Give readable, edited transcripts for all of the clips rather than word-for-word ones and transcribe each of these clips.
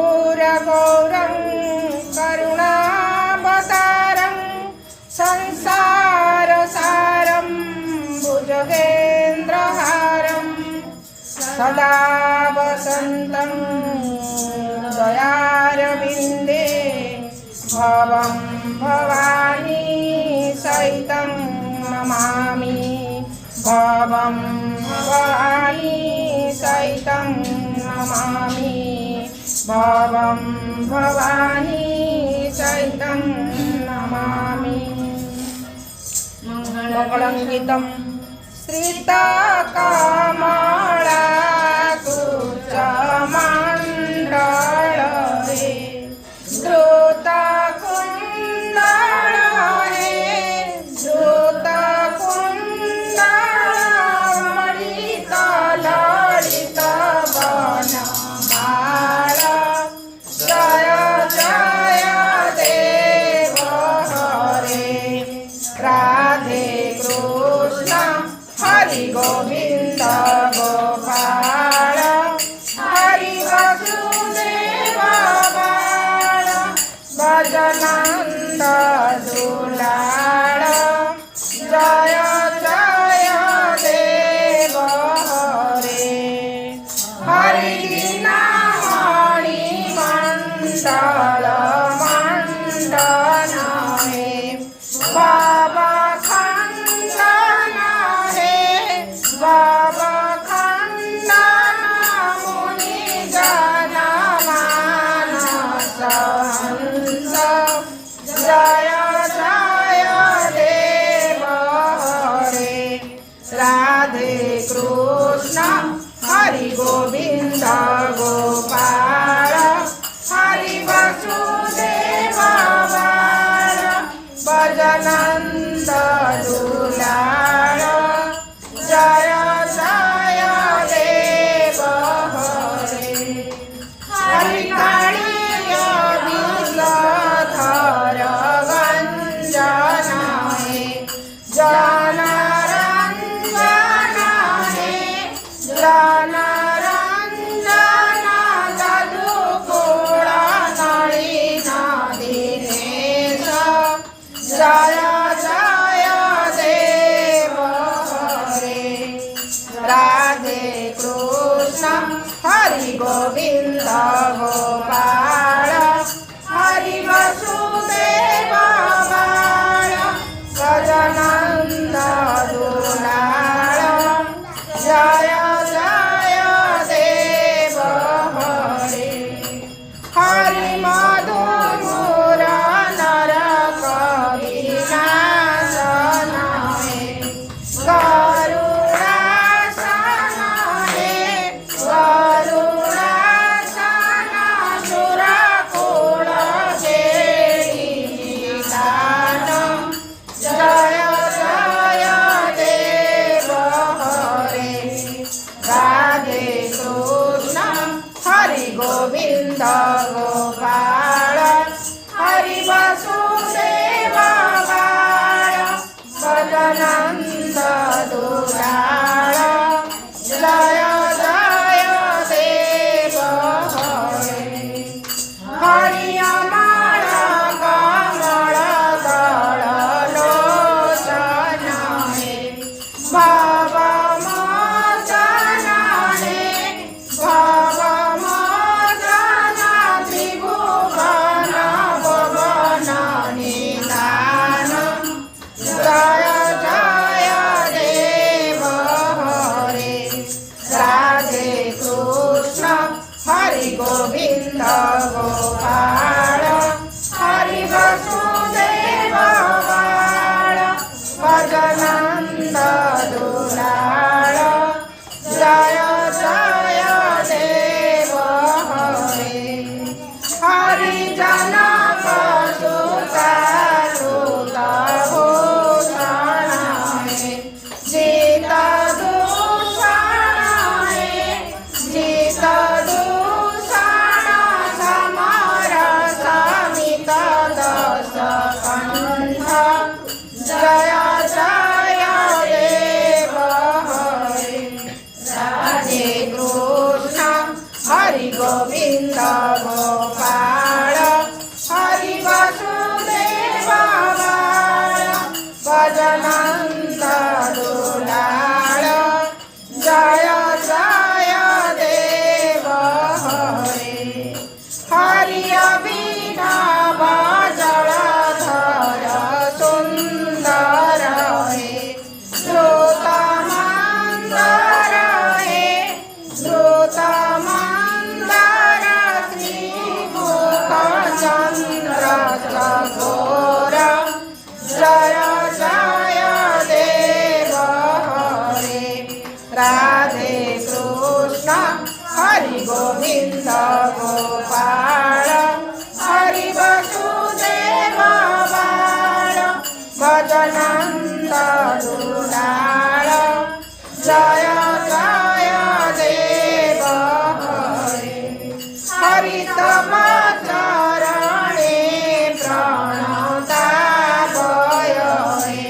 कर्पूरगौरं करुणावतारं संसारसारं भुजगेन्द्रहारं सदा वसन्तं दयारविन्दे भवं भवानी सहितं नमामि भवं भवानी सहितं नमामि भवं भवानी सहितं नमामि। मंगलं गीतं श्रीतकमलाकुचमण्डले द्रुतकुण्डले द्रुतकुण्डललितवनमाल जय जय देव हरे राधे कृष्ण हरि गोविंद गोपाल हरि वसुदेव बाल भजनंद दुलाल जय जय देव हरे हरि दीनमणि मंडल मंडन हे बाबा खंडन हे बाबा खंडन मुनि जन मानस हंस जय जय देव हरे राधे कृष्ण हरि गोविंद गोपाल हरि वसुदेव बाल भजनंद दुलाल जय जय देव हरे हरि कालिय विषधर गंजन हे जनरंजन हे जनरंजन जदुकुल नलिन दिनेश जय जय देव हरे राधे कृष्ण हरि गोविंद गोपाल हरि वसुदेव बाल गजानंद दुलाल जय जय देव हरे हरि मधु नरकविनाशन हे गरुडासन हे गरुडासन सुरकुल खेलिदान जय जय देव हरे राधे कृष्ण हरि गोविंद गोपाल हरि वसुदेव बाल भजनंद दुलाल जय जय देव हरे हरि अमर कमल दल लोचन हे भवमोचन हे भवमोचन त्रिभुवन भवन निधान जय जय देव हरे राधे कृष्ण हरि गोविंद गोपाल हरि वसुदेव बाल भजनंद दुलाल जय जय देव हरे हरि जनक सुता सुत भूषण हे जित दूषण हे जित दूषण કૃષ્ણ હરિ ગોવિંદ ગોપાળ હરિ વસુદેવ બાળ ભજનંદ દુલાળ જય જય દેવ હરે હરિ તમ ચરણે પ્રણતા ભય હે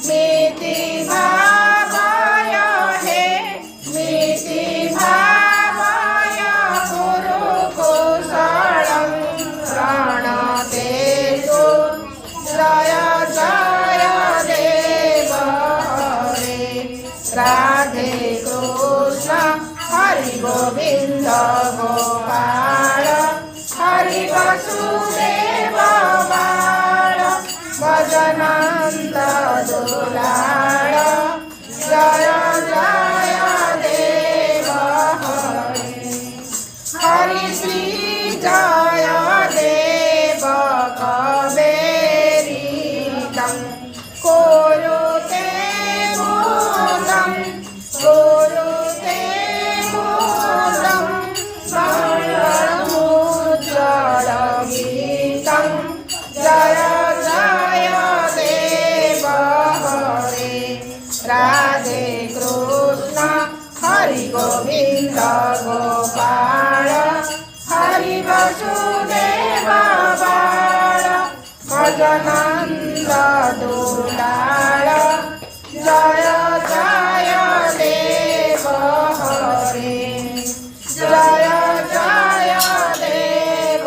મિતિ ભાવય હે મિતિ ભાવય ગુરુ કુશળં પ્રણતેષુ જય જય દેવ હરે રાધે કૃષ્ણ હરિ ગોવિંદ ગોપાળ હરિ વસુદેવ બાળ ભજનંદ દુલાળ જય જય દેવ હરે હરિ શ્રી જય દેવ કબેરીદં કુરુતે મૂલં કુરુતે મૂલં મંગળમુજ્જળ ગીતં જય જય દેવ હરે રાધે કૃષ્ણ હરિ ગોવિંદ ગોપાળ હરિ વસુદેવ બાળ ભજનંદ દુલાળ જય જય દેવ હરે જય જય દેવ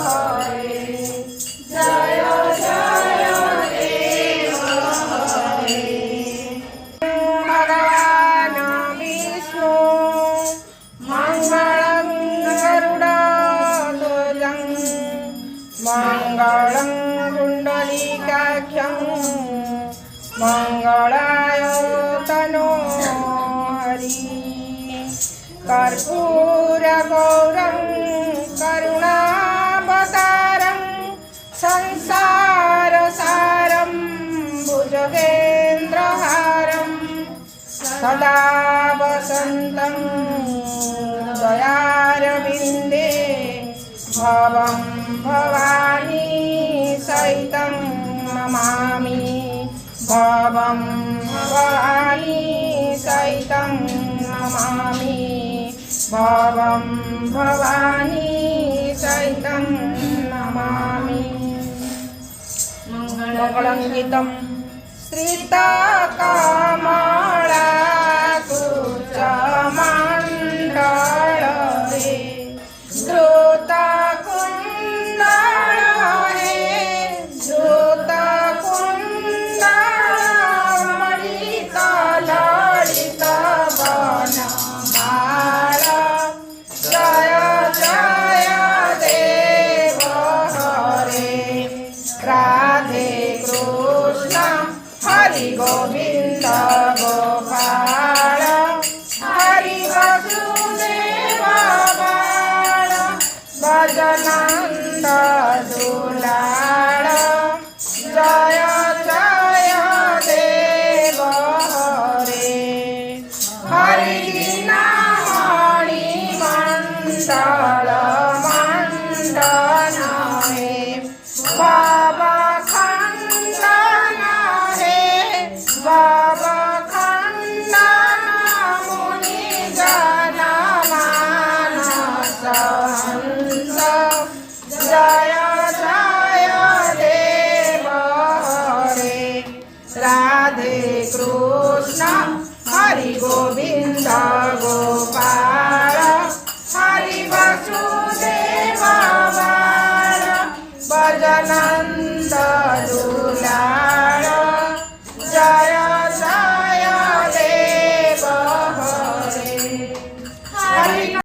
હરે જય જય દેવ હરે ભગવાન વિષ્ણુ મંગળં ગરુડધ્વજં મંગળં પુંડરીકાક્ષં મંગળાય તનો હરિ कर्पूरगौरं करुणावतारं संसारसारं भुजगेन्द्रहारं सदा वसन्तं दयारविन्दे भवं भवानी सहितं नमामि भवं भवानी सहितं नमामि भवं भवानी सहितं नमामि मंगलं गीतं श्रीतकमला कुचमण्डले श्रुतकुण्डल हे श्रुतकुण्डलमणितललित वनमाल जय जय देव हरे राधे कृष्ण हरि गोविंद गोपाल हरि वसुदेव बाळ भजनंद दुलाळ जय जय देव हरे हरि दीनमणि मंडल मंडन हे बाबा खंडन हे बाबा खंडन मुनि जन मानस हंस जय जय देव हरे राधे कृष्ण हरि गोविंद गोपाल हरि वसुदेव बाळ भजनंद दुलाळ